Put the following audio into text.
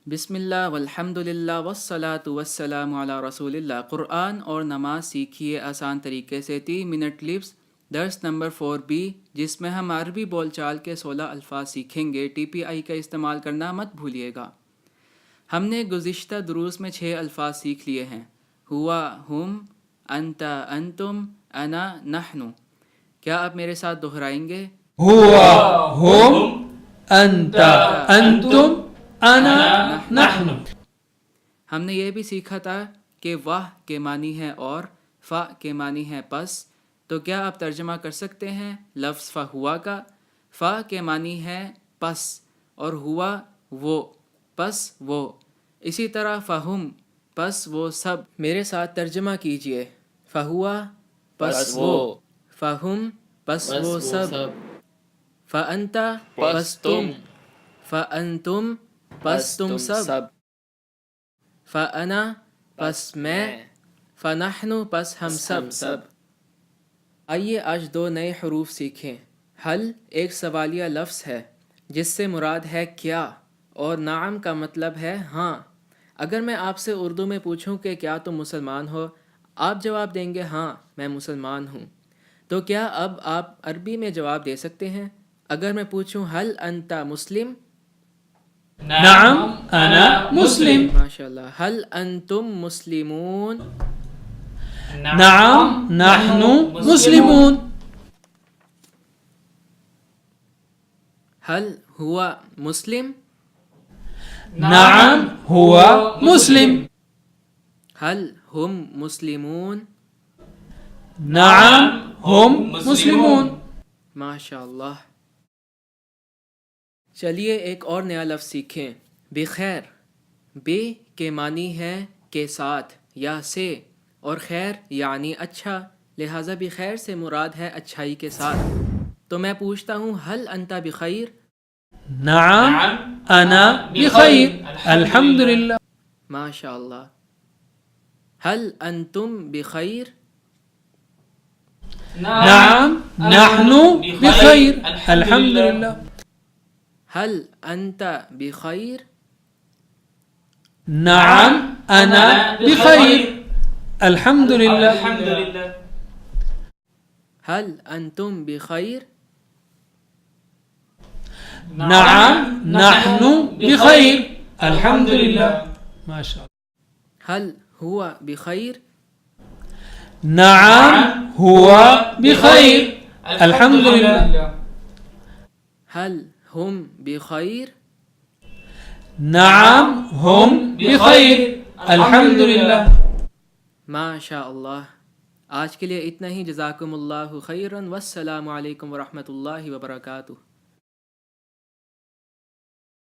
بسم اللہ والحمد للہ والصلاۃ والسلام علی رسول اللہ۔ قرآن اور نماز سیکھیے آسان طریقے سے 3 منٹ لفظ درس نمبر 4B، جس میں ہم عربی بول چال کے 16 الفاظ سیکھیں گے۔ TPI کا استعمال کرنا مت بھولیے گا۔ ہم نے گزشتہ دروس میں 6 الفاظ سیکھ لیے ہیں: ہوا، ہم، انت، انتم، انا، نحن۔ کیا آپ میرے ساتھ دہرائیں گے؟ ہوا، ہم، انت، انتم، انا، نحن۔ ہم نے یہ بھی سیکھا تھا کہ واہ کے معنی ہے اور، فا کے معنی ہے پس۔ تو کیا آپ ترجمہ کر سکتے ہیں لفظ فہوا کا؟ فا کے معنی ہے پس اور ہوا وہ، پس وہ۔ اسی طرح فہم، پس وہ سب۔ میرے ساتھ ترجمہ کیجئے: فہوا پس وہ، فہم پس وہ سب، فانت پس تم، فانتم پس تم سب، فانا پس میں، فنحن پس ہم سب۔ آئیے آج 2 نئے حروف سیکھیں۔ حل ایک سوالیہ لفظ ہے جس سے مراد ہے کیا، اور نعم کا مطلب ہے ہاں۔ اگر میں آپ سے اردو میں پوچھوں کہ کیا تم مسلمان ہو، آپ جواب دیں گے ہاں میں مسلمان ہوں۔ تو کیا اب آپ عربی میں جواب دے سکتے ہیں؟ اگر میں پوچھوں حل انت مسلم؟ نعم انا مسلم۔ ماشاءاللہ۔ حل انتم مسلمون؟ نعم نحن مسلمون۔ حل ہوا مسلم؟ نعم هو مسلم۔ حل ہم مسلمون؟ نعم هم مسلمون۔ ماشاءاللہ۔ چلیے ایک اور نیا لفظ سیکھیں، بخیر۔ بے کے معنی ہے کے ساتھ یا سے، اور خیر یعنی اچھا، لہٰذا بخیر سے مراد ہے اچھائی کے ساتھ۔ تو میں پوچھتا ہوں حل انت بخیر؟ نعم انا بخیر الحمد للہ۔ ماشاءاللہ۔ حل انتم بخیر؟ نعم نحن بخیر الحمد للہ۔ حل انت بخیر؟ نعم انا بخیر الحمد للہ۔ حل انتم بخیر؟ نعم نحن بخیر الحمد للہ۔ ماشاء اللہ۔ حل ہوا بخیر؟ نعم هو بخیر الحمد للہ۔ حل ہم بخیر؟ نعم هم بخیر الحمد للہ۔ ماشاء اللہ۔ آج کے لیے اتنا ہی۔ جزاکم اللہ خیرا، والسلام علیکم ورحمۃ اللہ وبرکاتہ۔